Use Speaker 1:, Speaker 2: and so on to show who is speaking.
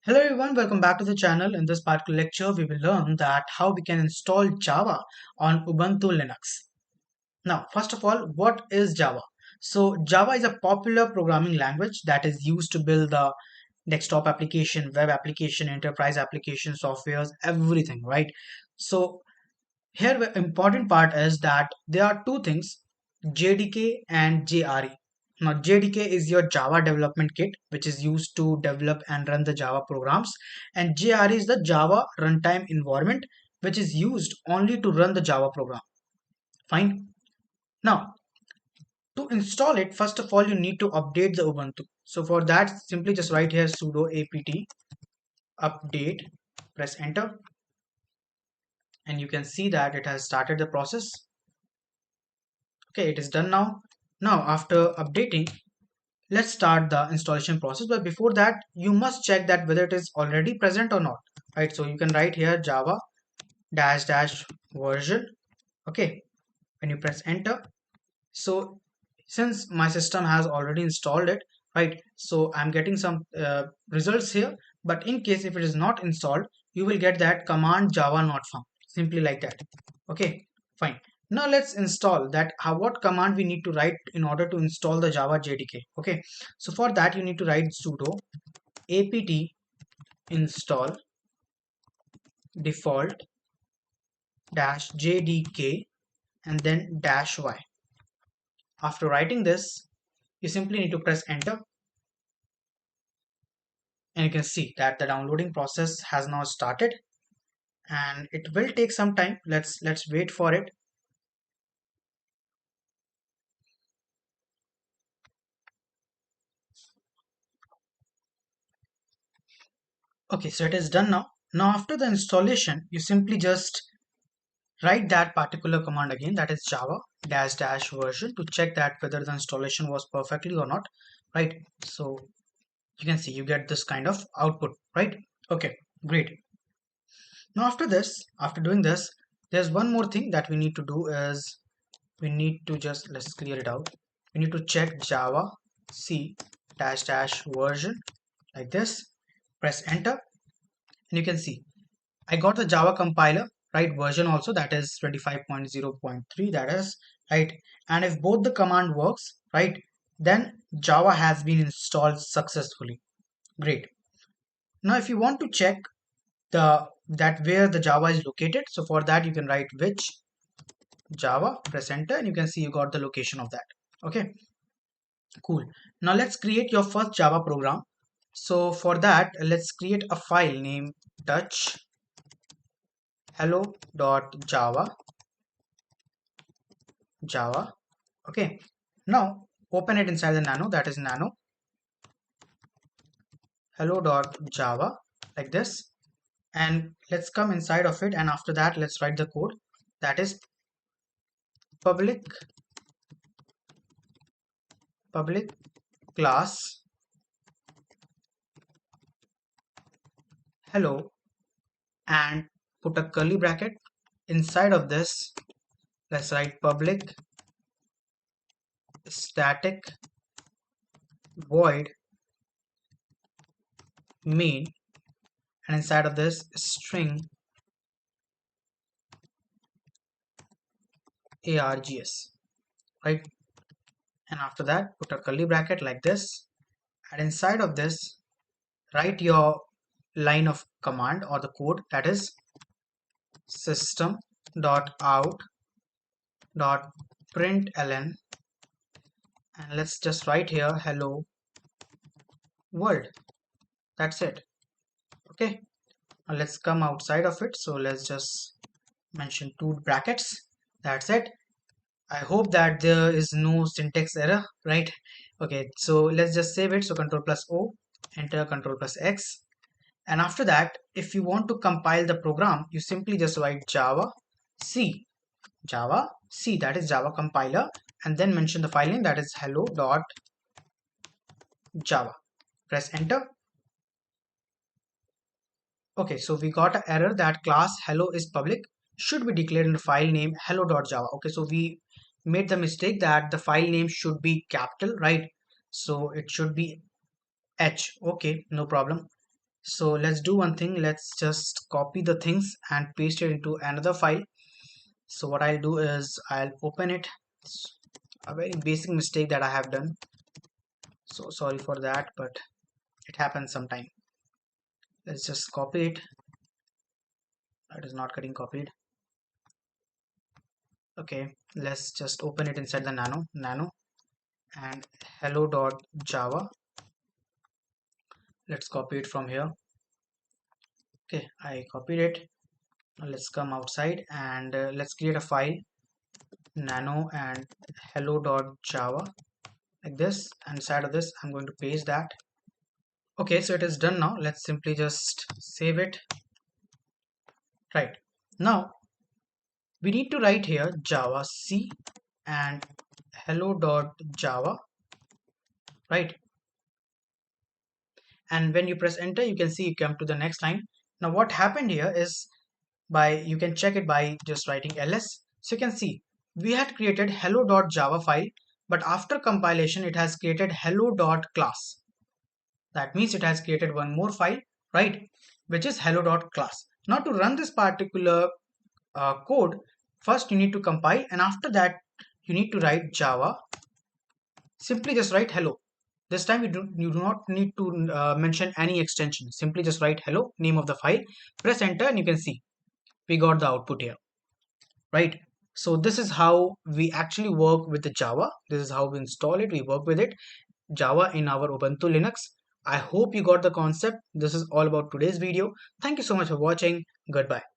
Speaker 1: Hello everyone, welcome back to the channel. In this particular lecture, we will learn that how we can install Java on Ubuntu Linux. Now, first of all, what is Java? So, Java is a popular programming language that is used to build the desktop application, web application, enterprise application, softwares, everything, right? So, here the important part is that there are two things, JDK and JRE. Now JDK is your Java development kit which is used to develop and run the Java programs, and JRE is the Java Runtime Environment which is used only to run the Java program. Fine. Now to install it, first of all you need to update the Ubuntu. So for that simply just write here sudo apt update, press enter, and you can see that it has started the process. Okay, it is done now. Now after updating, let's start the installation process, but before that you must check that whether it is already present or not, right? So you can write here java dash dash version. Okay, when you press enter, so since my system has already installed it, right, so I'm getting some results here, but in case if it is not installed, you will get that command java not found, simply like that. Okay, fine. Now let's install that. What command we need to write in order to install the Java JDK. Okay, so for that you need to write sudo apt install default dash JDK and then dash y. After writing this, you simply need to press enter, and you can see that the downloading process has now started, and it will take some time. Let's wait for it. Okay, so it is done now. Now after the installation, you simply just write that particular command again, that is java dash dash version, to check that whether the installation was perfectly or not, right? So you can see you get this kind of output, right? Okay, great. Now after this, after doing this, there's one more thing that we need to do is we need to just, let's clear it out, we need to check java c dash dash version, like this, press enter, and you can see I got the Java compiler, right, version also, that is 25.0.3, that is, right, and if both the command works, right, then Java has been installed successfully. Great. Now if you want to check the that where the Java is located, so for that you can write which Java, press enter, and you can see you got the location of that. Okay, cool. Now let's create your first Java program. So for that, let's create a file named touch hello.java. Okay, now open it inside the nano, that is nano hello.java, like this, and let's come inside of it, and after that let's write the code, that is public class hello, and put a curly bracket. Inside of this, let's write public static void main, and inside of this string args, right? And after that put a curly bracket like this, and inside of this write your line of command or the code, that is system.out.println, and let's just write here hello world. That's it. Okay, now let's come outside of it, so let's just mention two brackets. That's it. I hope that there is no syntax error, right? Okay, so let's just save it. So control plus O, enter, control plus X, and after that if you want to compile the program, you simply just write java c, that is Java compiler, and then mention the file name, that is hello.java. Press enter. Okay, so we got an error that class hello is public, should be declared in the file name hello.java. Okay, so we made the mistake that the file name should be capital, right? So it should be H. Okay, no problem. So let's do one thing. Let's just copy the things and paste it into another file. So what I'll do is I'll open it. It's a very basic mistake that I have done. So sorry for that, but it happens sometime. Let's just copy it. It is not getting copied. Okay, let's just open it inside the nano and hello.java. Let's copy it from here. Okay, I copied it. Now let's come outside and let's create a file nano and hello.java like this, and inside of this I'm going to paste that. Okay, so it is done now. Let's simply just save it. Right, now we need to write here java c and hello.java, right? And when you press enter, you can see you come to the next line. Now what happened here is, by you can check it by just writing ls. So you can see we had created hello.java file, but after compilation it has created hello.class. That means it has created one more file, right, which is hello.class. Now to run this particular code, first you need to compile, and after that you need to write java. Simply just write hello. This time you do not need to mention any extension. Simply just write hello, name of the file, press enter, and you can see we got the output here, right? So this is how we actually work with the Java. This is how we install it. We work with it, Java, in our Ubuntu Linux. I hope you got the concept. This is all about today's video. Thank you so much for watching. Goodbye.